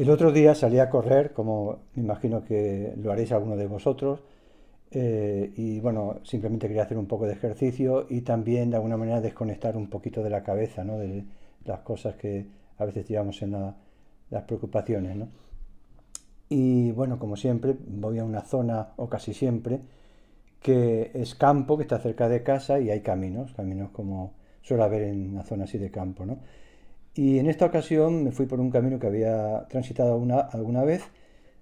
El otro día salí a correr, como me imagino que lo haréis alguno de vosotros, y bueno, simplemente quería hacer un poco de ejercicio y también de alguna manera desconectar un poquito de la cabeza, ¿no? De las cosas que a veces llevamos en las preocupaciones, ¿no? Y bueno, como siempre, voy a una zona, o casi siempre, que es campo, que está cerca de casa y hay caminos como suele haber en una zona así de campo, ¿no? Y en esta ocasión me fui por un camino que había transitado alguna vez,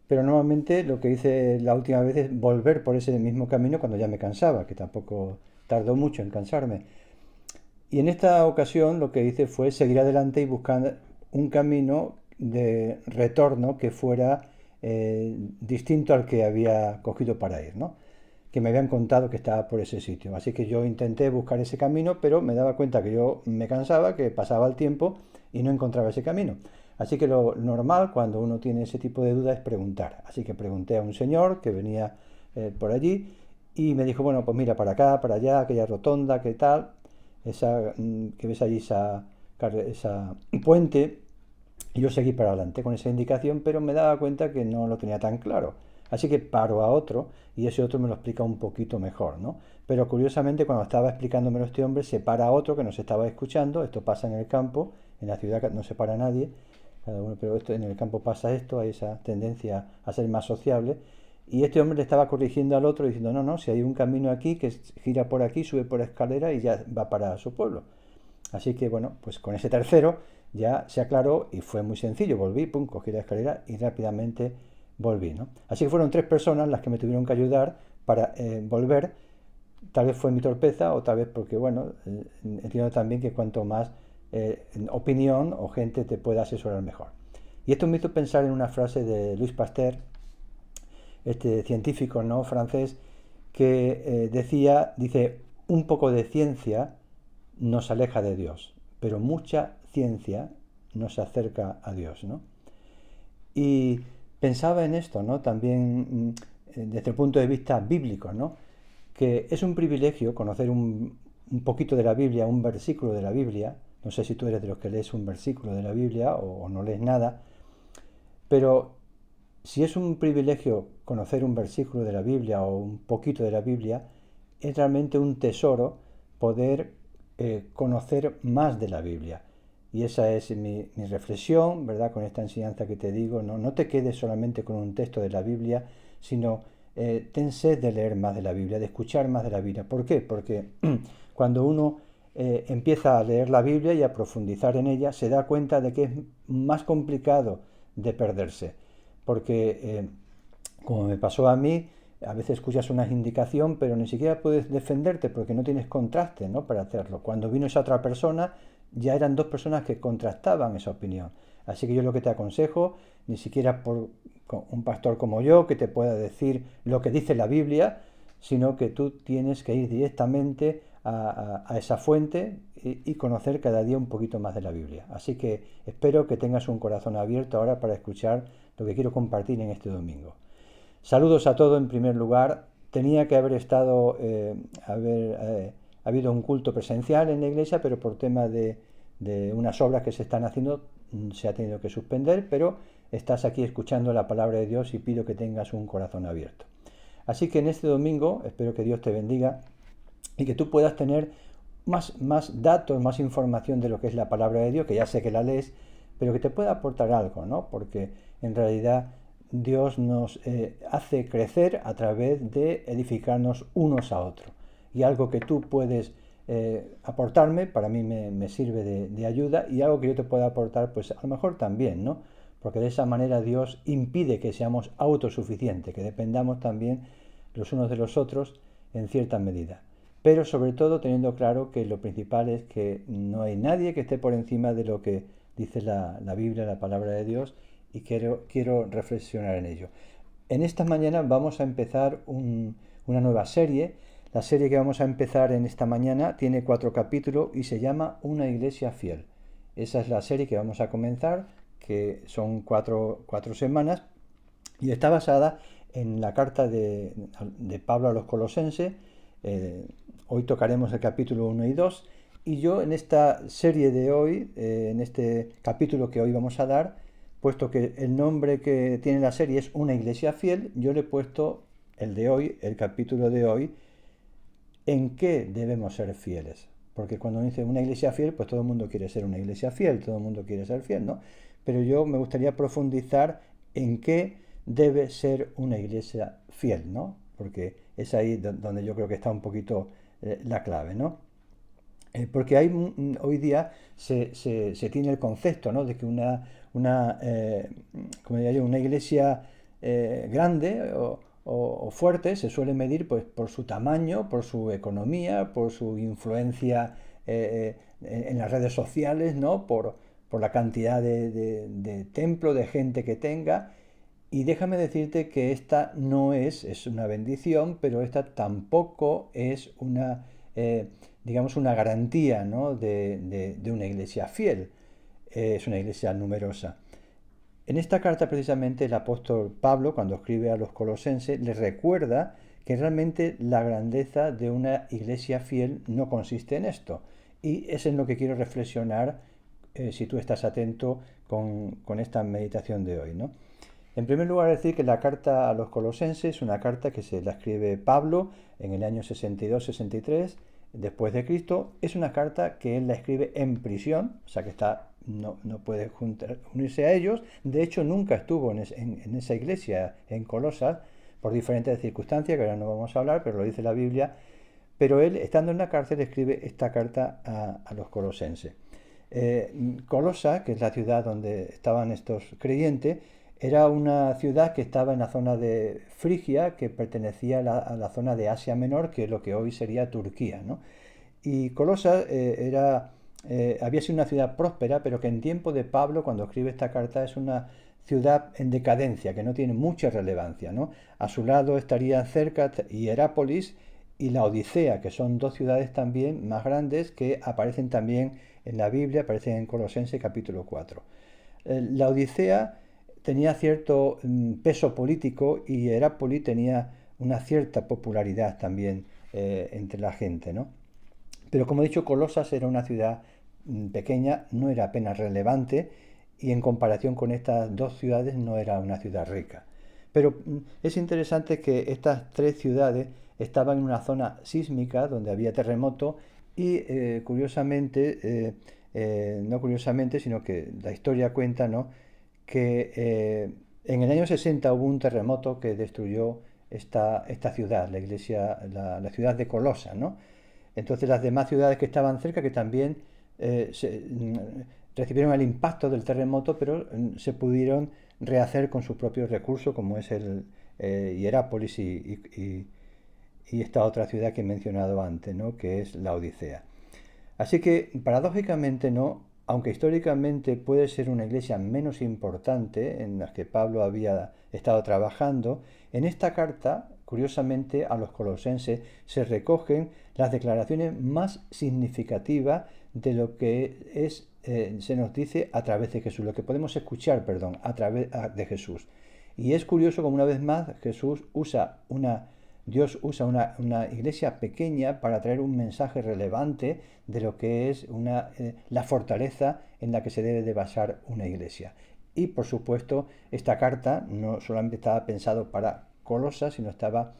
pero normalmente lo que hice la última vez es volver por ese mismo camino cuando ya me cansaba, que tampoco tardó mucho en cansarme. Y en esta ocasión lo que hice fue seguir adelante y buscar un camino de retorno que fuera distinto al que había cogido para ir, ¿no? Que me habían contado que estaba por ese sitio. Así que yo intenté buscar ese camino, pero me daba cuenta que yo me cansaba, que pasaba el tiempo y no encontraba ese camino. Así que lo normal cuando uno tiene ese tipo de duda es preguntar. Así que pregunté a un señor que venía por allí y me dijo, bueno, pues mira, para acá, para allá, aquella rotonda, qué tal, que ves allí esa puente. Y yo seguí para adelante con esa indicación, pero me daba cuenta que no lo tenía tan claro. Así que paro a otro y ese otro me lo explica un poquito mejor, ¿no? Pero curiosamente cuando estaba explicándomelo este hombre se para a otro que nos estaba escuchando, esto pasa en el campo, en la ciudad no se para nadie, cada uno, pero esto, en el campo pasa esto, hay esa tendencia a ser más sociable, y este hombre le estaba corrigiendo al otro diciendo, no, no, si hay un camino aquí que gira por aquí, sube por escalera y ya va para su pueblo. Así que bueno, pues con ese tercero ya se aclaró y fue muy sencillo. Volví, pum, cogí la escalera y rápidamente volví, ¿no? Así que fueron tres personas las que me tuvieron que ayudar para volver. Tal vez fue mi torpeza o tal vez porque, bueno, entiendo también que cuanto más opinión o gente te pueda asesorar mejor. Y esto me hizo pensar en una frase de Louis Pasteur, este científico no francés, que dice, un poco de ciencia nos aleja de Dios, pero mucha ciencia nos acerca a Dios, ¿no? Y pensaba en esto, ¿no? También desde el punto de vista bíblico, ¿no? Que es un privilegio conocer un poquito de la Biblia, un versículo de la Biblia. No sé si tú eres de los que lees un versículo de la Biblia o no lees nada, pero si es un privilegio conocer un versículo de la Biblia o un poquito de la Biblia, es realmente un tesoro poder conocer más de la Biblia. Y esa es mi reflexión, ¿verdad? Con esta enseñanza que te digo, no, no te quedes solamente con un texto de la Biblia, sino ten sed de leer más de la Biblia, de escuchar más de la Biblia. ¿Por qué? Porque cuando uno empieza a leer la Biblia y a profundizar en ella, se da cuenta de que es más complicado de perderse. Porque, como me pasó a mí, a veces escuchas una indicación, pero ni siquiera puedes defenderte porque no tienes contraste, ¿no? Para hacerlo. Cuando vino esa otra persona, ya eran dos personas que contrastaban esa opinión. Así que yo lo que te aconsejo, ni siquiera por un pastor como yo, que te pueda decir lo que dice la Biblia, sino que tú tienes que ir directamente a esa fuente y conocer cada día un poquito más de la Biblia. Así que espero que tengas un corazón abierto ahora para escuchar lo que quiero compartir en este domingo. Saludos a todos en primer lugar. Tenía que haber habido un culto presencial en la iglesia, pero por tema de unas obras que se están haciendo se ha tenido que suspender, pero estás aquí escuchando la palabra de Dios y pido que tengas un corazón abierto. Así que en este domingo espero que Dios te bendiga y que tú puedas tener más datos, más información de lo que es la palabra de Dios, que ya sé que la lees, pero que te pueda aportar algo, ¿no? Porque en realidad Dios nos hace crecer a través de edificarnos unos a otros. Y algo que tú puedes aportarme, para mí me sirve de ayuda, y algo que yo te pueda aportar, pues a lo mejor también, ¿no? Porque de esa manera Dios impide que seamos autosuficientes, que dependamos también los unos de los otros en cierta medida. Pero sobre todo teniendo claro que lo principal es que no hay nadie que esté por encima de lo que dice la Biblia, la palabra de Dios, y quiero reflexionar en ello. En esta mañana vamos a empezar una nueva serie. La serie que vamos a empezar en esta mañana tiene 4 capítulos y se llama Una iglesia fiel. Esa es la serie que vamos a comenzar, que son cuatro semanas, y está basada en la carta de Pablo a los Colosenses. Hoy tocaremos el capítulo 1 y 2. Y yo en esta serie de hoy, en este capítulo que hoy vamos a dar, puesto que el nombre que tiene la serie es Una iglesia fiel, yo le he puesto el de hoy, el capítulo de hoy, ¿en qué debemos ser fieles? Porque cuando dice una iglesia fiel, pues todo el mundo quiere ser una iglesia fiel, todo el mundo quiere ser fiel, ¿no? Pero yo me gustaría profundizar en qué debe ser una iglesia fiel, ¿no? Porque es ahí donde yo creo que está un poquito la clave, ¿no? Porque hay, hoy día se tiene el concepto, ¿no? De que como diría yo, una iglesia grande o fuerte se suele medir pues, por su tamaño, por su economía, por su influencia en las redes sociales, ¿no? Por la cantidad de templo, de gente que tenga. Y déjame decirte que esta no es una bendición, pero esta tampoco es digamos, una garantía, ¿no? de una iglesia fiel. Es una iglesia numerosa. En esta carta precisamente el apóstol Pablo, cuando escribe a los colosenses, les recuerda que realmente la grandeza de una iglesia fiel no consiste en esto. Y es en lo que quiero reflexionar si tú estás atento con esta meditación de hoy, ¿no? En primer lugar, decir que la carta a los colosenses es una carta que se la escribe Pablo en el año 62-63 después de Cristo. Es una carta que él la escribe en prisión, o sea que no puede unirse a ellos. De hecho, nunca estuvo en esa iglesia en Colosas por diferentes circunstancias, que ahora no vamos a hablar, pero lo dice la Biblia. Pero él, estando en la cárcel, escribe esta carta a los colosenses. Colosa, que es la ciudad donde estaban estos creyentes, era una ciudad que estaba en la zona de Frigia, que pertenecía a la zona de Asia Menor, que es lo que hoy sería Turquía, ¿no? Y Colosa había sido una ciudad próspera, pero que en tiempo de Pablo, cuando escribe esta carta, es una ciudad en decadencia, que no tiene mucha relevancia, ¿no? A su lado estarían cerca Hierápolis y la Odisea, que son dos ciudades también más grandes que aparecen también en la Biblia, aparecen en Colosenses capítulo 4. La Odisea tenía cierto peso político y Hierápolis tenía una cierta popularidad también entre la gente, ¿no? Pero como he dicho, Colosas era una ciudad pequeña, no era apenas relevante y en comparación con estas dos ciudades no era una ciudad rica. Pero es interesante que estas tres ciudades estaban en una zona sísmica donde había terremoto y no curiosamente, sino que la historia cuenta, ¿no? Que en el año 60 hubo un terremoto que destruyó esta ciudad, la iglesia, la ciudad de Colosa, ¿no? Entonces las demás ciudades que estaban cerca, que también recibieron el impacto del terremoto, pero se pudieron rehacer con sus propios recursos, como es el Hierápolis y esta otra ciudad que he mencionado antes, ¿no? Que es la Odisea. Así que, paradójicamente, ¿no? Aunque históricamente puede ser una iglesia menos importante en la que Pablo había estado trabajando, en esta carta, curiosamente, a los colosenses se recogen las declaraciones más significativas de lo que se nos dice a través de Jesús, lo que podemos escuchar, perdón, a través de Jesús. Y es curioso como una vez más Dios usa una iglesia pequeña para traer un mensaje relevante de lo que es la fortaleza en la que se debe de basar una iglesia. Y por supuesto, esta carta no solamente estaba pensado para Colosas, sino estaba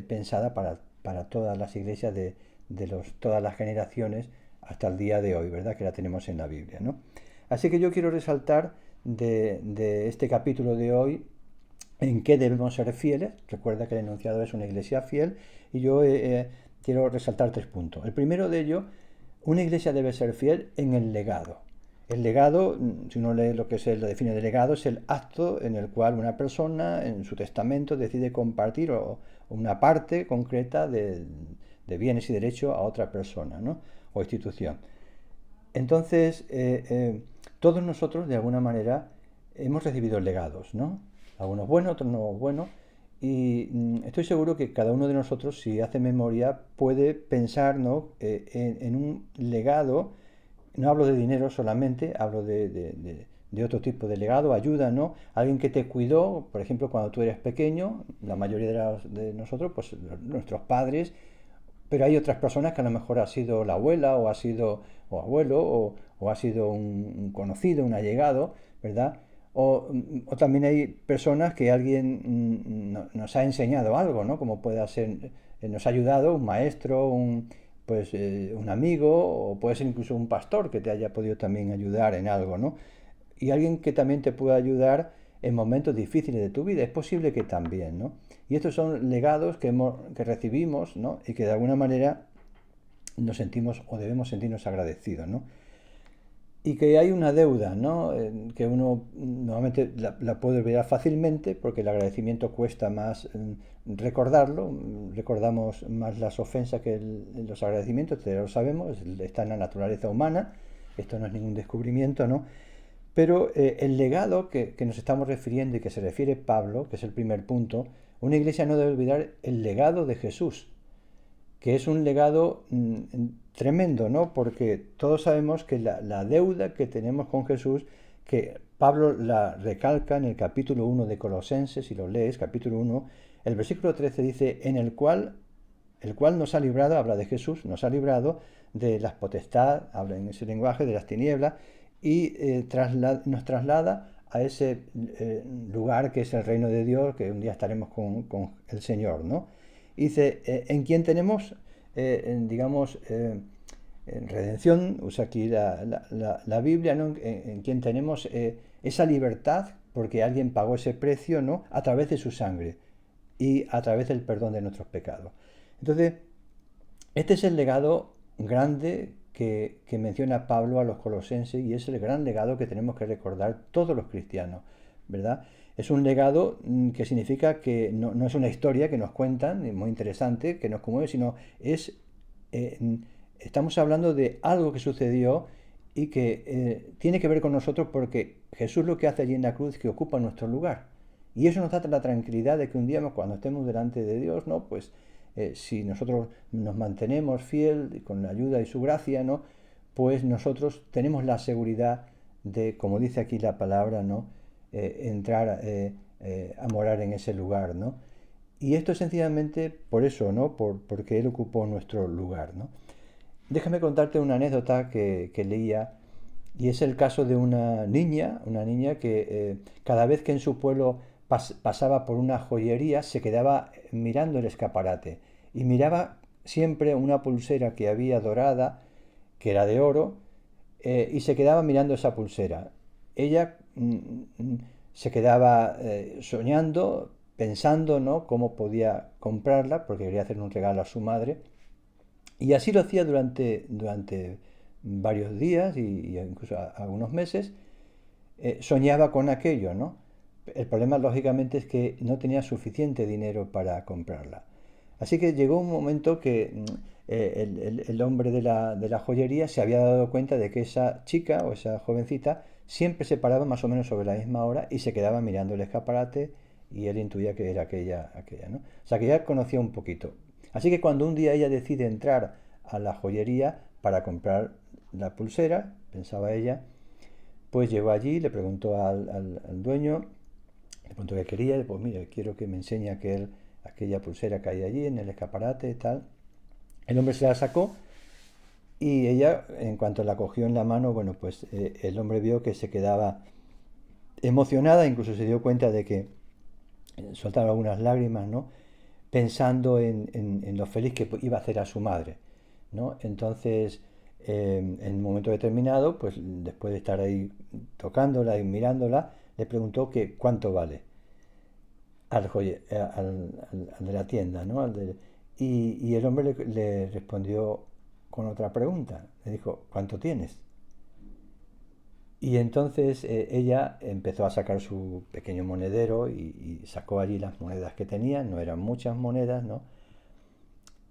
pensada para todas las iglesias de todas las generaciones hasta el día de hoy, ¿verdad? Que la tenemos en la Biblia, ¿no? Así que yo quiero resaltar de este capítulo de hoy en qué debemos ser fieles. Recuerda que el enunciado es una iglesia fiel y yo quiero resaltar 3 puntos. El primero de ellos, una iglesia debe ser fiel en el legado. El legado, si uno lee lo que lo define de legado, es el acto en el cual una persona en su testamento decide compartir una parte concreta de bienes y derechos a otra persona, ¿no? O institución. Entonces, todos nosotros de alguna manera hemos recibido legados, ¿no? Algunos buenos, otros no buenos. Y estoy seguro que cada uno de nosotros, si hace memoria, puede pensar, ¿no? en un legado. No hablo de dinero solamente, hablo de otro tipo de legado, ayuda, ¿no? Alguien que te cuidó, por ejemplo, cuando tú eres pequeño, la mayoría de nosotros, pues nuestros padres, pero hay otras personas que a lo mejor ha sido la abuela o ha sido o abuelo o ha sido un conocido, un allegado, ¿verdad? O también hay personas que alguien nos ha enseñado algo, ¿no? Como puede ser, nos ha ayudado un maestro, un amigo, o puede ser incluso un pastor que te haya podido también ayudar en algo, ¿no? Y alguien que también te pueda ayudar en momentos difíciles de tu vida, es posible que también, ¿no? Y estos son legados que recibimos, ¿no? Y que de alguna manera nos sentimos o debemos sentirnos agradecidos, ¿no? Y que hay una deuda, ¿no? Que uno normalmente la puede olvidar fácilmente porque el agradecimiento cuesta más recordarlo, recordamos más las ofensas que los agradecimientos, ya lo sabemos, está en la naturaleza humana, esto no es ningún descubrimiento, ¿no? Pero el legado que nos estamos refiriendo y que se refiere Pablo, que es el primer punto, una iglesia no debe olvidar el legado de Jesús, que es un legado tremendo, ¿no? Porque todos sabemos que la deuda que tenemos con Jesús, que Pablo la recalca en el capítulo 1 de Colosenses, si lo lees, capítulo 1, el versículo 13 dice, en el cual nos ha librado, habla de Jesús, nos ha librado de las potestades, habla en ese lenguaje, de las tinieblas, y nos traslada a ese lugar que es el reino de Dios, que un día estaremos con el Señor, ¿no? Y dice, en quien tenemos, digamos, en redención, usa aquí la Biblia, ¿no? En quien tenemos esa libertad, porque alguien pagó ese precio, ¿no? A través de su sangre y a través del perdón de nuestros pecados. Entonces, este es el legado grande que menciona Pablo a los colosenses y es el gran legado que tenemos que recordar todos los cristianos, ¿verdad? Es un legado que significa que no es una historia que nos cuentan, muy interesante, que nos conmueve, sino eh, estamos hablando de algo que sucedió y que tiene que ver con nosotros porque Jesús lo que hace allí en la cruz es que ocupa nuestro lugar. Y eso nos da la tranquilidad de que un día cuando estemos delante de Dios, ¿no? Pues si nosotros nos mantenemos fiel con la ayuda y su gracia, ¿no? Pues nosotros tenemos la seguridad de, como dice aquí la palabra, ¿no? Entrar a morar en ese lugar, ¿no? Y esto es sencillamente por eso, ¿no? Porque Él ocupó nuestro lugar, ¿no? Déjame contarte una anécdota que leía y es el caso de una niña que cada vez que en su pueblo pasaba por una joyería se quedaba mirando el escaparate y miraba siempre una pulsera que había dorada, que era de oro, y se quedaba mirando esa pulsera. Ella se quedaba soñando, pensando, ¿no? Cómo podía comprarla, porque quería hacer un regalo a su madre. Y así lo hacía durante varios días y incluso algunos meses. Soñaba con aquello, ¿no? El problema, lógicamente, es que no tenía suficiente dinero para comprarla. Así que llegó un momento que el hombre de la joyería se había dado cuenta de que esa chica o esa jovencita siempre se paraba más o menos sobre la misma hora y se quedaba mirando el escaparate y él intuía que era aquella, ¿no? O sea que ya conocía un poquito. Así que cuando un día ella decide entrar a la joyería para comprar la pulsera, pensaba ella, pues llegó allí, le preguntó al dueño, le preguntó qué quería, y pues mire, quiero que me enseñe aquella pulsera que hay allí en el escaparate y tal. El hombre se la sacó y ella, en cuanto la cogió en la mano, bueno, pues el hombre vio que se quedaba emocionada, incluso se dio cuenta de que soltaba algunas lágrimas, ¿no? Pensando en lo feliz que iba a hacer a su madre, ¿no? Entonces, en un momento determinado, pues después de estar ahí tocándola y mirándola, le preguntó que cuánto vale al de la tienda, ¿no? Y el hombre le respondió con otra pregunta. Le dijo, ¿cuánto tienes? Y entonces ella empezó a sacar su pequeño monedero y sacó allí las monedas que tenía, no eran muchas monedas, ¿no?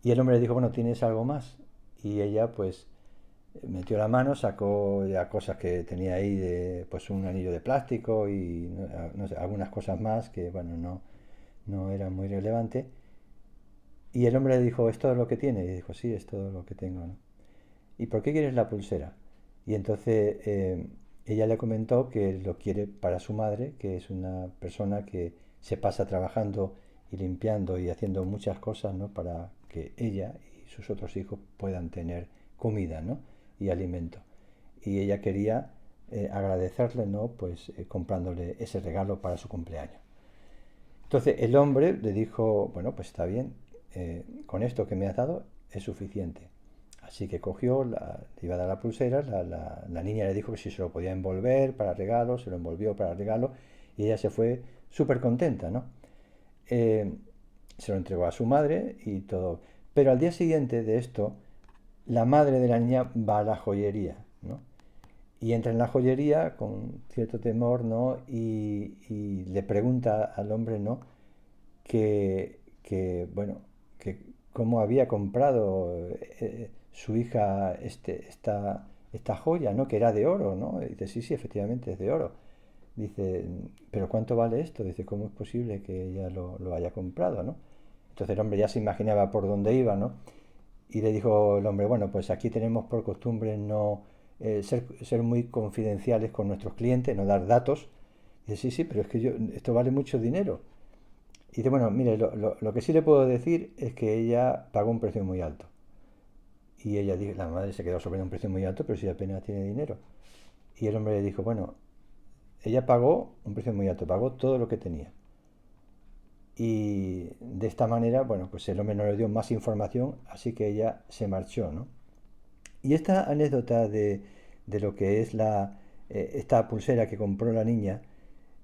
Y el hombre le dijo, bueno, ¿tienes algo más? Y ella pues metió la mano, sacó ya cosas que tenía ahí, pues un anillo de plástico y no sé, algunas cosas más que, bueno, no eran muy relevantes. Y el hombre le dijo, ¿es todo lo que tiene? Y dijo, sí, es todo lo que tengo, ¿no? ¿Y por qué quieres la pulsera? Y entonces ella le comentó que lo quiere para su madre, que es una persona que se pasa trabajando y limpiando y haciendo muchas cosas, ¿no? Para que ella y sus otros hijos puedan tener comida, ¿no? Y alimento. Y ella quería agradecerle, ¿no? Pues comprándole ese regalo para su cumpleaños. Entonces el hombre le dijo, bueno, pues está bien, con esto que me has dado es suficiente. Así que cogió, le iba a dar la pulsera, la niña le dijo que si se lo podía envolver para regalo, se lo envolvió para regalo y ella se fue súper contenta, ¿no? Eh, Se lo entregó a su madre y todo. Pero al día siguiente de esto, la madre de la niña va a la joyería, ¿no? Y entra en la joyería con cierto temor, ¿no? Y le pregunta al hombre, ¿no? Bueno, que cómo había comprado su hija esta joya, ¿no? Que era de oro, ¿no? Y dice, sí, sí, efectivamente es de oro. Dice, pero ¿cuánto vale esto? Dice, ¿cómo es posible que ella lo haya comprado, ¿no? Entonces el hombre ya se imaginaba por dónde iba, ¿no? Y le dijo el hombre, bueno, pues aquí tenemos por costumbre no ser muy confidenciales con nuestros clientes, no dar datos. Y dice, sí, sí, pero es que esto vale mucho dinero. Y dice, bueno, mire, lo que sí le puedo decir es que ella pagó un precio muy alto. Y ella dijo, la madre se quedó sobre un precio muy alto, pero si apenas tiene dinero. Y el hombre le dijo, bueno, ella pagó un precio muy alto, pagó todo lo que tenía. Y de esta manera, bueno, pues el hombre no le dio más información, así que ella se marchó, ¿no? Y esta anécdota de lo que es esta pulsera que compró la niña,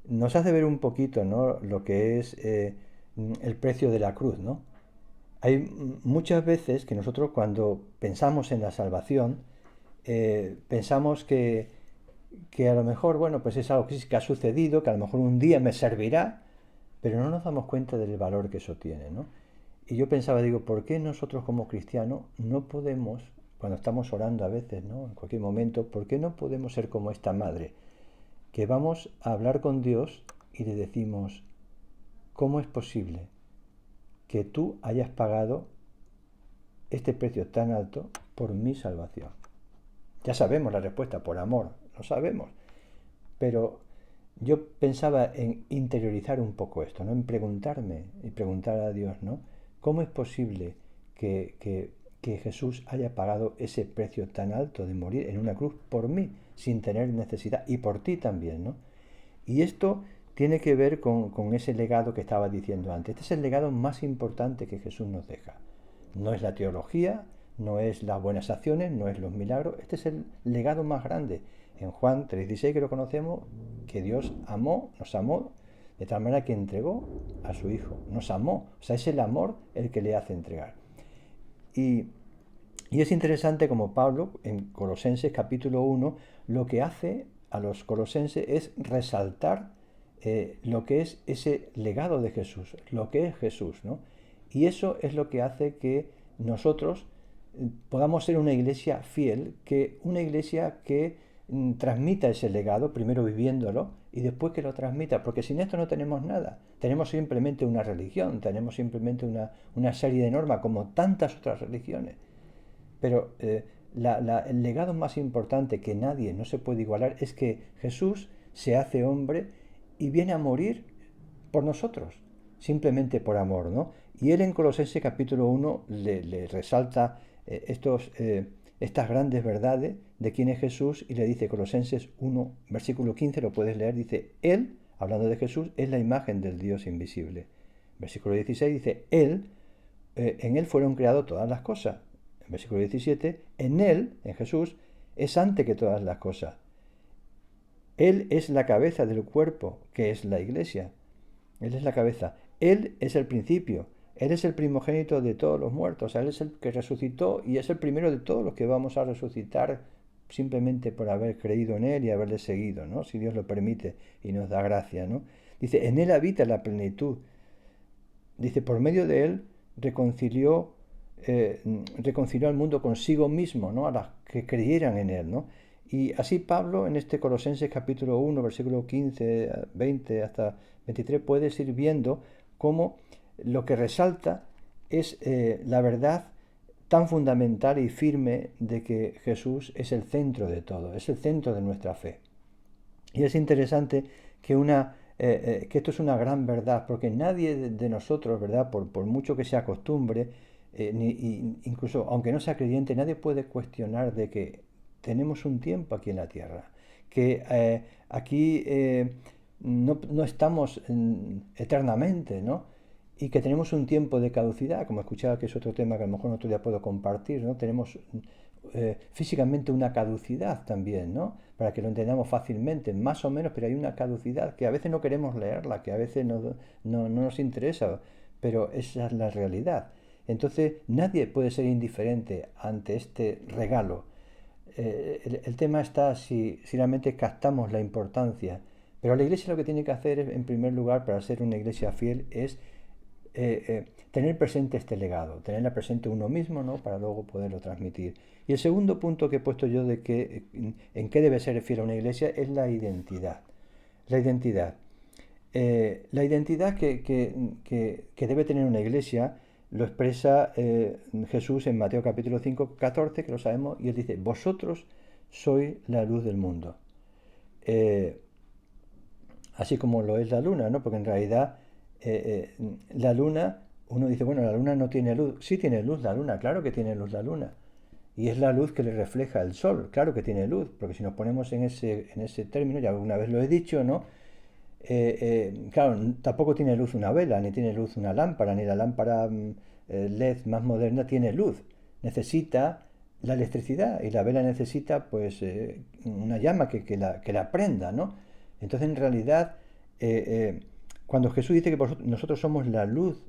nos hace ver un poquito, ¿no? Lo que es el precio de la cruz, ¿no? Hay muchas veces que nosotros cuando pensamos en la salvación, pensamos que a lo mejor, bueno, pues es algo que ha sucedido, que a lo mejor un día me servirá, pero no nos damos cuenta del valor que eso tiene, ¿no? Y yo pensaba, digo, ¿por qué nosotros como cristianos no podemos, cuando estamos orando a veces, ¿no? En cualquier momento, ¿por qué no podemos ser como esta madre? Que vamos a hablar con Dios y le decimos, ¿cómo es posible que tú hayas pagado este precio tan alto por mi salvación? Ya sabemos la respuesta, por amor, lo sabemos. Pero yo pensaba en interiorizar un poco esto, ¿no? En preguntarme y preguntar a Dios, ¿no? ¿Cómo es posible que Jesús haya pagado ese precio tan alto de morir en una cruz por mí, sin tener necesidad, y por ti también, ¿no? Y esto tiene que ver con ese legado que estaba diciendo antes. Este es el legado más importante que Jesús nos deja. No es la teología, no es las buenas acciones, no es los milagros. Este es el legado más grande. En Juan 3:16, que lo conocemos, que Dios nos amó de tal manera que entregó a su Hijo. Nos amó. O sea, es el amor el que le hace entregar. Y, y es interesante como Pablo, en Colosenses capítulo 1, lo que hace a los colosenses es resaltar lo que es ese legado de Jesús, lo que es Jesús, ¿no? Y eso es lo que hace que nosotros podamos ser una iglesia fiel, que una iglesia que transmita ese legado, primero viviéndolo y después que lo transmita, porque sin esto no tenemos nada. Tenemos simplemente una religión, tenemos simplemente una serie de normas como tantas otras religiones. Pero el legado más importante que nadie no se puede igualar es que Jesús se hace hombre y viene a morir por nosotros, simplemente por amor, ¿no? Y él en Colosenses capítulo 1 le resalta estas grandes verdades de quién es Jesús y le dice Colosenses 1, versículo 15, lo puedes leer, dice, Él, hablando de Jesús, es la imagen del Dios invisible. Versículo 16 dice, en Él fueron creadas todas las cosas. En versículo 17, en Él, en Jesús, es antes que todas las cosas. Él es la cabeza del cuerpo, que es la iglesia. Él es la cabeza. Él es el principio. Él es el primogénito de todos los muertos. Él es el que resucitó y es el primero de todos los que vamos a resucitar simplemente por haber creído en Él y haberle seguido, ¿no? Si Dios lo permite y nos da gracia, ¿no? Dice, en Él habita la plenitud. Dice, por medio de Él reconcilió al mundo consigo mismo, ¿no? A las que creyeran en Él, ¿no? Y así Pablo en este Colosenses capítulo 1, versículo 15, 20 hasta 23 puedes ir viendo cómo lo que resalta es la verdad tan fundamental y firme de que Jesús es el centro de todo, es el centro de nuestra fe. Y es interesante que esto es una gran verdad, porque nadie de nosotros, ¿verdad? Por mucho que se acostumbre, incluso aunque no sea creyente, nadie puede cuestionar de que tenemos un tiempo aquí en la tierra, que aquí no estamos eternamente, ¿no? Y que tenemos un tiempo de caducidad, como escuchaba, que es otro tema que a lo mejor otro día puedo compartir, ¿no? Tenemos físicamente una caducidad también, ¿no? Para que lo entendamos fácilmente, más o menos, pero hay una caducidad que a veces no queremos leerla, que a veces no nos interesa, pero esa es la realidad. Entonces, nadie puede ser indiferente ante este regalo. El tema está si realmente captamos la importancia. Pero la iglesia lo que tiene que hacer, en primer lugar, para ser una iglesia fiel, es tener presente este legado, tenerla presente uno mismo, ¿no? Para luego poderlo transmitir. Y el segundo punto que he puesto yo de que en qué debe ser fiel a una iglesia es la identidad. La identidad. La identidad que debe tener una iglesia lo expresa Jesús en Mateo capítulo 5, 14, que lo sabemos, y él dice, vosotros sois la luz del mundo. Eh, Así como lo es la luna, ¿no? Porque en realidad la luna, uno dice, bueno, la luna no tiene luz. Sí tiene luz la luna, claro que tiene luz la luna. Y es la luz que le refleja el sol, claro que tiene luz, porque si nos ponemos en ese término, ya alguna vez lo he dicho, ¿no? Claro, tampoco tiene luz una vela, ni tiene luz una lámpara, ni la lámpara LED más moderna tiene luz. Necesita la electricidad y la vela necesita pues una llama que la prenda, ¿no? Entonces en realidad cuando Jesús dice que nosotros somos la luz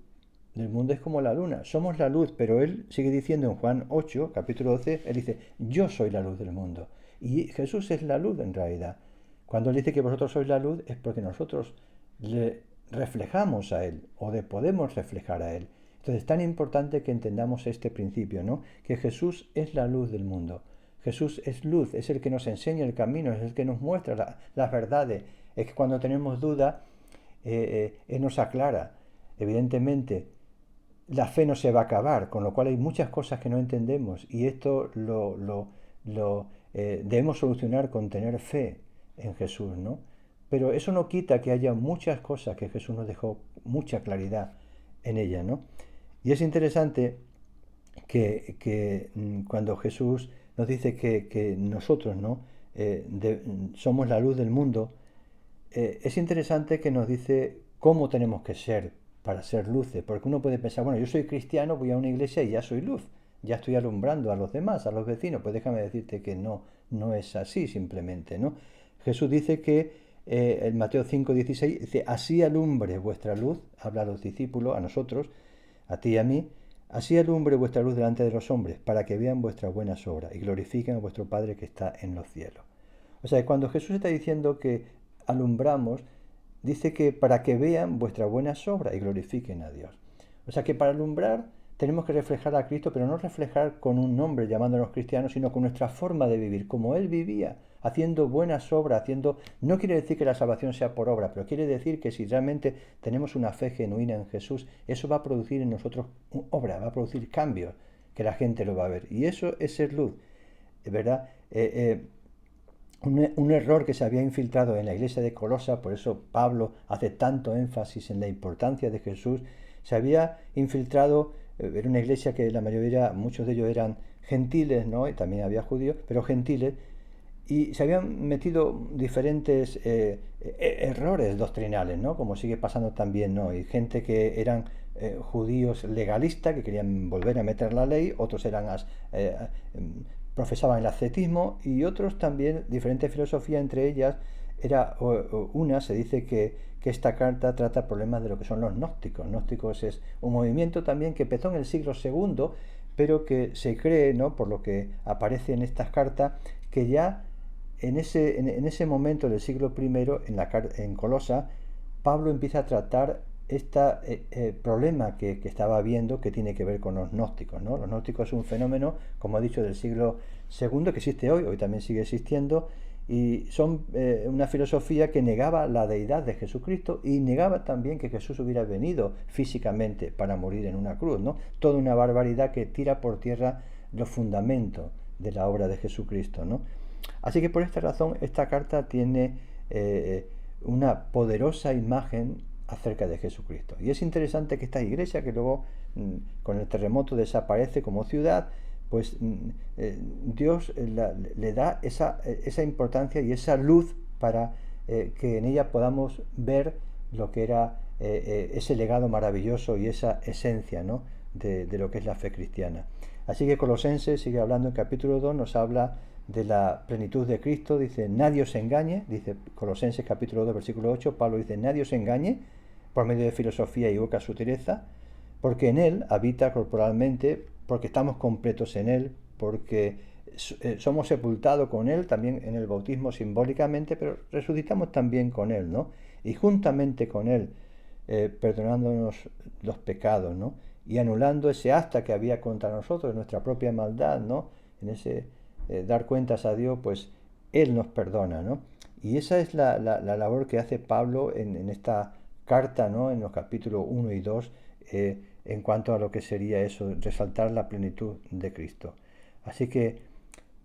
del mundo es como la luna, somos la luz, pero él sigue diciendo en Juan 8, capítulo 12, él dice, yo soy la luz del mundo. Y Jesús es la luz en realidad. Cuando él dice que vosotros sois la luz es porque nosotros le reflejamos a él o le podemos reflejar a él. Entonces es tan importante que entendamos este principio, ¿no? Que Jesús es la luz del mundo. Jesús es luz, es el que nos enseña el camino, es el que nos muestra las verdades. Es que cuando tenemos duda, Él nos aclara. Evidentemente, la fe no se va a acabar, con lo cual hay muchas cosas que no entendemos y esto lo debemos solucionar con tener fe en Jesús, ¿no? Pero eso no quita que haya muchas cosas que Jesús nos dejó mucha claridad en ella, ¿no? Y es interesante que cuando Jesús nos dice que nosotros, ¿no? Somos la luz del mundo, es interesante que nos dice cómo tenemos que ser para ser luces, porque uno puede pensar, bueno, yo soy cristiano, voy a una iglesia y ya soy luz, ya estoy alumbrando a los demás, a los vecinos. Pues déjame decirte que no es así simplemente, ¿no? Jesús dice que en Mateo 5:16 dice, así alumbre vuestra luz, habla a los discípulos, a nosotros, a ti y a mí, así alumbre vuestra luz delante de los hombres, para que vean vuestras buenas obras y glorifiquen a vuestro Padre que está en los cielos. O sea, cuando Jesús está diciendo que alumbramos, dice que para que vean vuestras buenas obras y glorifiquen a Dios. O sea que para alumbrar tenemos que reflejar a Cristo, pero no reflejar con un nombre llamándonos cristianos, sino con nuestra forma de vivir, como Él vivía, haciendo buenas obras, No quiere decir que la salvación sea por obra, pero quiere decir que si realmente tenemos una fe genuina en Jesús, eso va a producir en nosotros obra, va a producir cambios, que la gente lo va a ver. Y eso es ser luz, ¿verdad? Un error que se había infiltrado en la iglesia de Colosa, por eso Pablo hace tanto énfasis en la importancia de Jesús, se había infiltrado, era una iglesia que la mayoría, muchos de ellos eran gentiles, ¿no? Y también había judíos, pero gentiles, y se habían metido diferentes errores doctrinales, ¿no? Como sigue pasando también, ¿no? Y gente que eran judíos legalistas, que querían volver a meter la ley, otros eran profesaban el ascetismo y otros también diferentes filosofías, entre ellas se dice que esta carta trata problemas de lo que son los gnósticos. Gnósticos es un movimiento también que empezó en el siglo II, pero que se cree, ¿no? Por lo que aparece en estas cartas, que ya en ese momento del siglo I, en Colosa, Pablo empieza a tratar este problema que estaba viendo, que tiene que ver con los gnósticos, ¿no? Los gnósticos es un fenómeno, como he dicho, del siglo II, que existe hoy también sigue existiendo, y son una filosofía que negaba la deidad de Jesucristo y negaba también que Jesús hubiera venido físicamente para morir en una cruz, ¿no? Toda una barbaridad que tira por tierra los fundamentos de la obra de Jesucristo, ¿no? Así que por esta razón esta carta tiene una poderosa imagen acerca de Jesucristo. Y es interesante que esta iglesia, que luego con el terremoto desaparece como ciudad, pues Dios le da esa importancia y esa luz para que en ella podamos ver lo que era ese legado maravilloso y esa esencia, ¿no? de lo que es la fe cristiana. Así que Colosenses sigue hablando en capítulo 2, nos habla de la plenitud de Cristo, dice, nadie os engañe, dice Colosenses capítulo 2, versículo 8, Pablo dice, nadie os engañe por medio de filosofía y boca sutileza, porque en Él habita corporalmente, porque estamos completos en Él, porque somos sepultados con Él, también en el bautismo simbólicamente, pero resucitamos también con Él, ¿no? Y juntamente con Él, perdonándonos los pecados, ¿no? Y anulando ese acta que había contra nosotros, nuestra propia maldad, ¿no? En ese dar cuentas a Dios, pues Él nos perdona, ¿no? Y esa es la labor que hace Pablo en esta carta, ¿no? En los capítulos 1 y 2, en cuanto a lo que sería eso, resaltar la plenitud de Cristo. Así que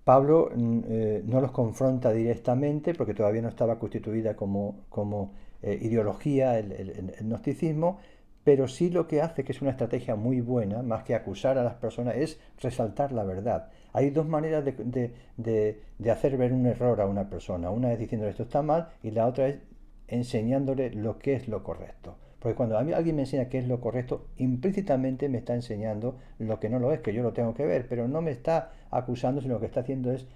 Pablo no los confronta directamente porque todavía no estaba constituida como ideología el gnosticismo, pero sí lo que hace, que es una estrategia muy buena, más que acusar a las personas, es resaltar la verdad. Hay dos maneras de hacer ver un error a una persona. Una es diciéndole esto está mal y la otra es enseñándole lo que es lo correcto. Porque cuando a mí alguien me enseña qué es lo correcto, implícitamente me está enseñando lo que no lo es, que yo lo tengo que ver, pero no me está acusando, sino lo que está haciendo es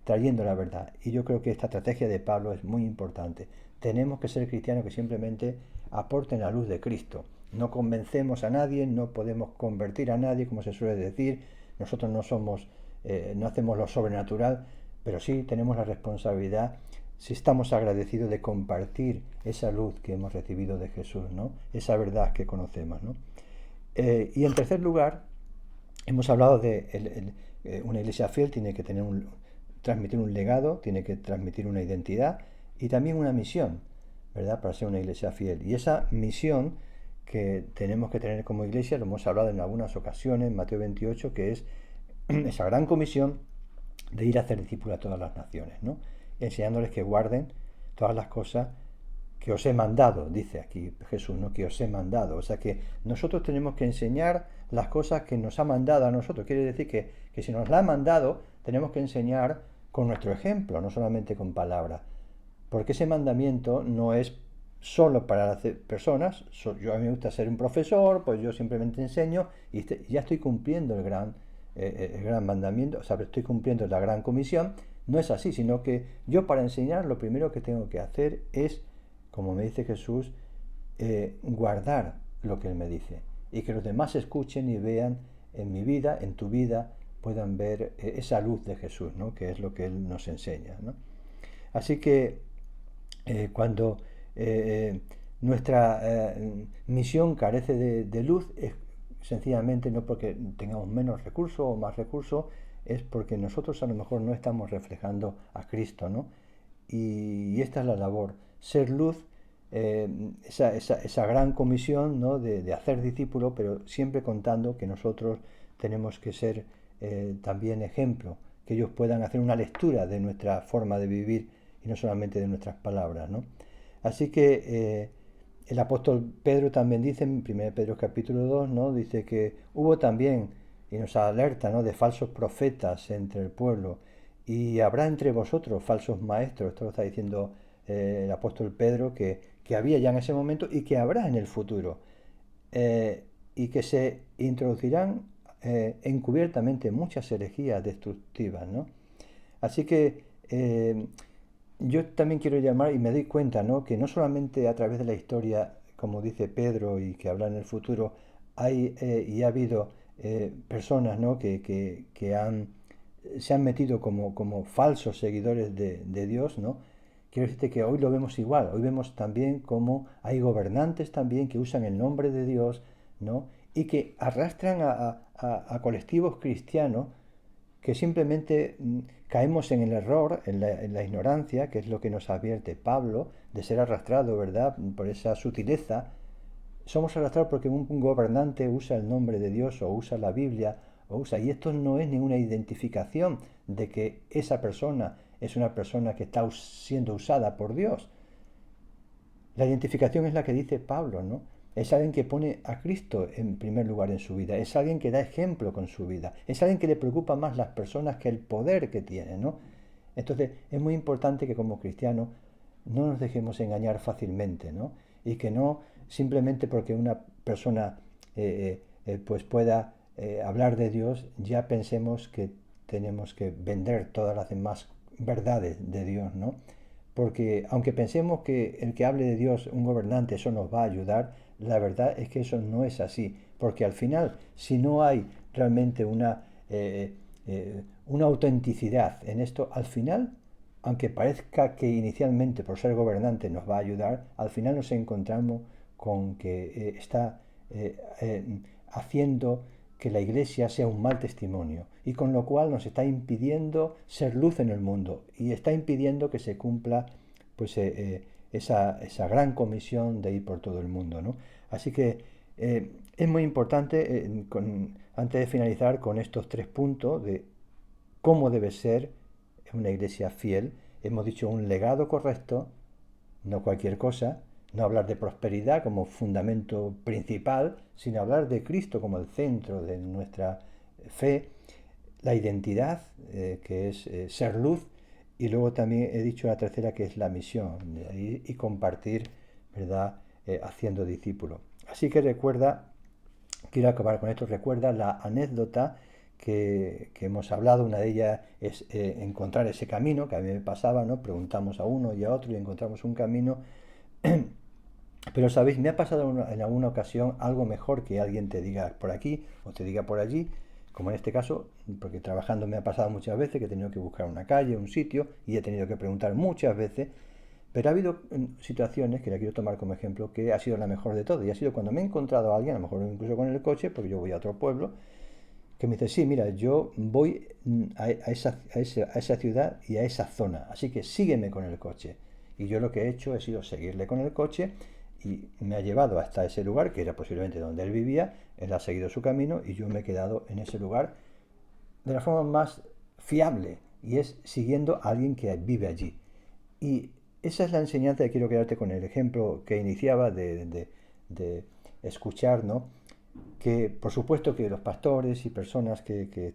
trayendo la verdad. Y yo creo que esta estrategia de Pablo es muy importante. Tenemos que ser cristianos que simplemente aporten la luz de Cristo. No convencemos a nadie, no podemos convertir a nadie, como se suele decir. Nosotros no somos, no hacemos lo sobrenatural, pero sí tenemos la responsabilidad, si estamos agradecidos, de compartir esa luz que hemos recibido de Jesús, ¿no? Esa verdad que conocemos, ¿no? Y en tercer lugar, hemos hablado de una iglesia fiel tiene que transmitir un legado, tiene que transmitir una identidad y también una misión, ¿verdad? Para ser una iglesia fiel. Y esa misión que tenemos que tener como iglesia, lo hemos hablado en algunas ocasiones, en Mateo 28, que es esa gran comisión de ir a hacer discípulos a todas las naciones, ¿no? Enseñándoles que guarden todas las cosas que os he mandado, dice aquí Jesús, ¿no? Que os he mandado. O sea que nosotros tenemos que enseñar las cosas que nos ha mandado a nosotros. Quiere decir que si nos la ha mandado, tenemos que enseñar con nuestro ejemplo, no solamente con palabras. Porque ese mandamiento no es solo para las personas. A mí me gusta ser un profesor, pues yo simplemente enseño y ya estoy cumpliendo el gran mandamiento, o sea, estoy cumpliendo la gran comisión. No es así, sino que yo para enseñar lo primero que tengo que hacer es, como me dice Jesús, guardar lo que Él me dice y que los demás escuchen y vean en mi vida, en tu vida, puedan ver esa luz de Jesús, ¿no? Que es lo que Él nos enseña, ¿no? Así que cuando nuestra misión carece de luz, es sencillamente no porque tengamos menos recursos o más recursos, es porque nosotros a lo mejor no estamos reflejando a Cristo, ¿no? Y esta es la labor, ser luz, esa gran comisión, ¿no? de hacer discípulos, pero siempre contando que nosotros tenemos que ser también ejemplo, que ellos puedan hacer una lectura de nuestra forma de vivir y no solamente de nuestras palabras, ¿no? Así que el apóstol Pedro también dice en 1 Pedro capítulo 2, ¿no? Dice que hubo también, y nos alerta, ¿no? de falsos profetas entre el pueblo, y habrá entre vosotros falsos maestros. Esto lo está diciendo el apóstol Pedro, que había ya en ese momento y que habrá en el futuro, y que se introducirán encubiertamente muchas herejías destructivas, ¿no? Así que yo también quiero llamar, y me doy cuenta, ¿no? Que no solamente a través de la historia, como dice Pedro, y que habla en el futuro, hay y ha habido personas, ¿no? Se han metido como falsos seguidores de Dios, ¿no? Quiero decirte que hoy lo vemos igual, hoy vemos también como hay gobernantes también que usan el nombre de Dios, ¿no? Y que arrastran a colectivos cristianos que simplemente caemos en el error, en la ignorancia, que es lo que nos advierte Pablo, de ser arrastrado, ¿verdad?, por esa sutileza. Somos arrastrados porque un gobernante usa el nombre de Dios o usa la Biblia, y esto no es ninguna identificación de que esa persona es una persona que está siendo usada por Dios. La identificación es la que dice Pablo, ¿no? Es alguien que pone a Cristo en primer lugar en su vida, es alguien que da ejemplo con su vida, es alguien que le preocupa más las personas que el poder que tiene, ¿no? Entonces es muy importante que como cristianos no nos dejemos engañar fácilmente, ¿no? Y que no simplemente porque una persona pues pueda hablar de Dios ya pensemos que tenemos que vender todas las demás verdades de Dios, ¿no? Porque aunque pensemos que el que hable de Dios, un gobernante, eso nos va a ayudar, la verdad es que eso no es así. Porque al final, si no hay realmente una autenticidad en esto, al final, aunque parezca que inicialmente por ser gobernante nos va a ayudar, al final nos encontramos con que está haciendo que la iglesia sea un mal testimonio y con lo cual nos está impidiendo ser luz en el mundo y está impidiendo que se cumpla pues esa gran comisión de ir por todo el mundo, ¿no? Así que es muy importante antes de finalizar con estos 3 puntos de cómo debe ser una iglesia fiel. Hemos dicho un legado correcto, no cualquier cosa, no hablar de prosperidad como fundamento principal, sino hablar de Cristo como el centro de nuestra fe, la identidad, que es ser luz, y luego también he dicho la tercera, que es la misión, y compartir, ¿verdad? Haciendo discípulos. Así que recuerda, quiero acabar con esto, recuerda la anécdota que hemos hablado. Una de ellas es encontrar ese camino que a mí me pasaba, ¿no? Preguntamos a uno y a otro y encontramos un camino. Pero sabéis, me ha pasado en alguna ocasión algo mejor que alguien te diga por aquí o te diga por allí, como en este caso, porque trabajando me ha pasado muchas veces que he tenido que buscar una calle, un sitio, y he tenido que preguntar muchas veces, pero ha habido situaciones, que la quiero tomar como ejemplo, que ha sido la mejor de todo, y ha sido cuando me he encontrado a alguien, a lo mejor incluso con el coche, porque yo voy a otro pueblo, que me dice, sí, mira, yo voy a esa ciudad y a esa zona, así que sígueme con el coche. Y yo lo que he hecho ha sido seguirle con el coche y me ha llevado hasta ese lugar, que era posiblemente donde él vivía, él ha seguido su camino y yo me he quedado en ese lugar de la forma más fiable y es siguiendo a alguien que vive allí. Y esa es la enseñanza que quiero quedarte con el ejemplo que iniciaba de escuchar, ¿no? Que por supuesto que los pastores y personas que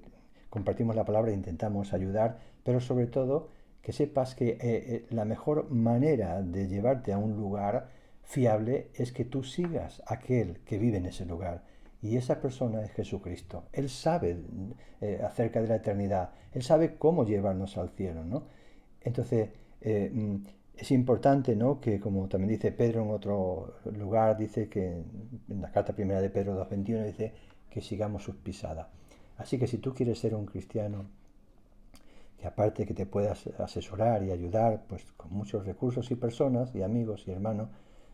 compartimos la palabra intentamos ayudar, pero sobre todo que sepas que la mejor manera de llevarte a un lugar fiable es que tú sigas a aquel que vive en ese lugar. Y esa persona es Jesucristo. Él sabe acerca de la eternidad. Él sabe cómo llevarnos al cielo, ¿no? Entonces, es importante, ¿no? Que como también dice Pedro en otro lugar, dice que en la carta primera de Pedro 2:21 dice que sigamos sus pisadas. Así que si tú quieres ser un cristiano que aparte que te puedas asesorar y ayudar, pues con muchos recursos y personas y amigos y hermanos,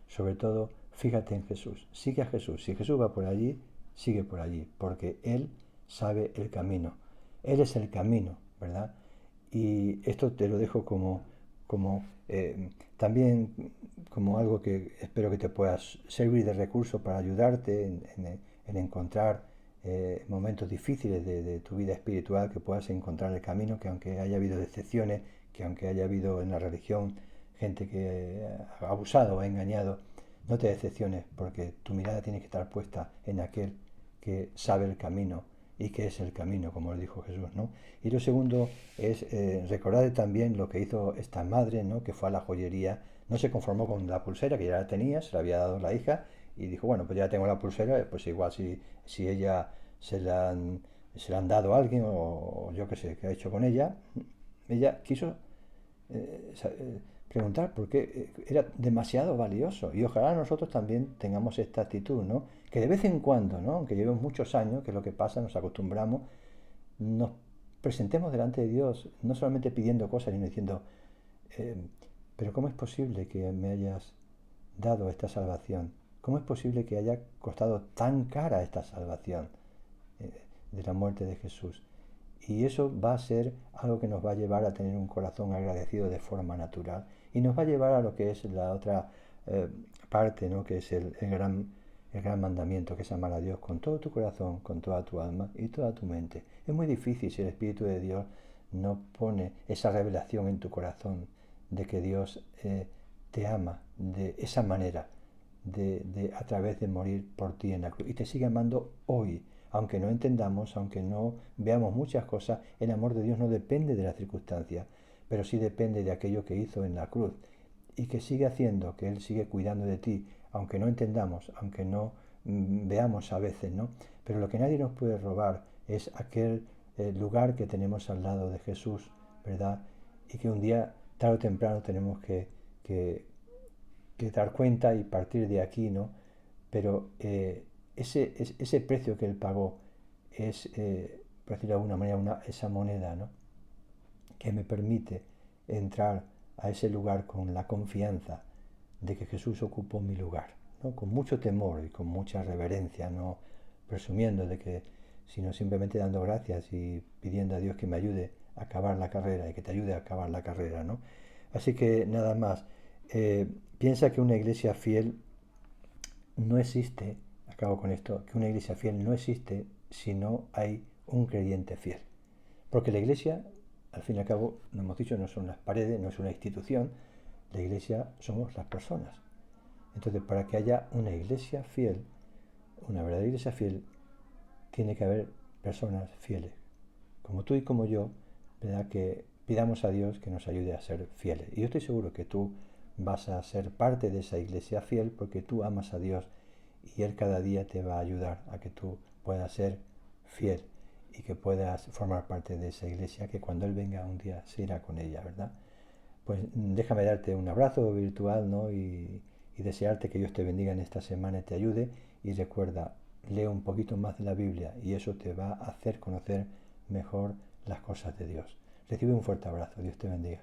sobre todo fíjate en Jesús, sigue a Jesús. Si Jesús va por allí, sigue por allí, porque Él sabe el camino. Él es el camino, ¿verdad? Y esto te lo dejo como también como algo que espero que te pueda servir de recurso para ayudarte en encontrar momentos difíciles de tu vida espiritual, que puedas encontrar el camino, que aunque haya habido decepciones, que aunque haya habido en la religión gente que ha abusado o ha engañado, no te decepciones, porque tu mirada tiene que estar puesta en aquel que sabe el camino y que es el camino, como le dijo Jesús, ¿no? Y lo segundo es recordar también lo que hizo esta madre, ¿no? Que fue a la joyería, no se conformó con la pulsera, que ya la tenía, se la había dado la hija, y dijo, bueno, pues ya tengo la pulsera, pues igual si ella se la han dado a alguien, o yo qué sé, qué ha hecho con ella quiso preguntar porque era demasiado valioso y ojalá nosotros también tengamos esta actitud, ¿no? Que de vez en cuando, ¿no? Aunque llevemos muchos años, que es lo que pasa, nos acostumbramos, nos presentemos delante de Dios, no solamente pidiendo cosas, sino diciendo, eh, pero ¿cómo es posible que me hayas dado esta salvación? ¿Cómo es posible que haya costado tan cara esta salvación eh, de la muerte de Jesús? Y eso va a ser algo que nos va a llevar a tener un corazón agradecido de forma natural y nos va a llevar a lo que es la otra parte, ¿no? Que es el gran mandamiento, que es amar a Dios con todo tu corazón, con toda tu alma y toda tu mente. Es muy difícil si el Espíritu de Dios no pone esa revelación en tu corazón de que Dios te ama de esa manera, a través de morir por ti en la cruz. Y te sigue amando hoy, aunque no entendamos, aunque no veamos muchas cosas. El amor de Dios no depende de las circunstancias, pero sí depende de aquello que hizo en la cruz y que sigue haciendo, que Él sigue cuidando de ti, aunque no entendamos, aunque no veamos a veces, ¿no? Pero lo que nadie nos puede robar es aquel lugar que tenemos al lado de Jesús, ¿verdad? Y que un día, tarde o temprano, tenemos que, que dar cuenta y partir de aquí, ¿no? Pero ese precio que Él pagó es, por decirlo de alguna manera, esa moneda, ¿no? Que me permite entrar a ese lugar con la confianza de que Jesús ocupó mi lugar, ¿no? Con mucho temor y con mucha reverencia, no presumiendo de que, sino simplemente dando gracias y pidiendo a Dios que me ayude a acabar la carrera y que te ayude a acabar la carrera, ¿no? Así que nada más, piensa que una iglesia fiel no existe, acabo con esto, que una iglesia fiel no existe si no hay un creyente fiel. Porque la iglesia, al fin y al cabo, no hemos dicho, no son las paredes, no es una institución, la iglesia somos las personas. Entonces, para que haya una iglesia fiel, una verdadera iglesia fiel, tiene que haber personas fieles, como tú y como yo, ¿verdad? Que pidamos a Dios que nos ayude a ser fieles. Y yo estoy seguro que tú vas a ser parte de esa iglesia fiel porque tú amas a Dios y Él cada día te va a ayudar a que tú puedas ser fiel y que puedas formar parte de esa iglesia que cuando Él venga un día se irá con ella, ¿verdad? Pues déjame darte un abrazo virtual, ¿no? Y desearte que Dios te bendiga en esta semana y te ayude. Y recuerda, lee un poquito más de la Biblia y eso te va a hacer conocer mejor las cosas de Dios. Recibe un fuerte abrazo. Dios te bendiga.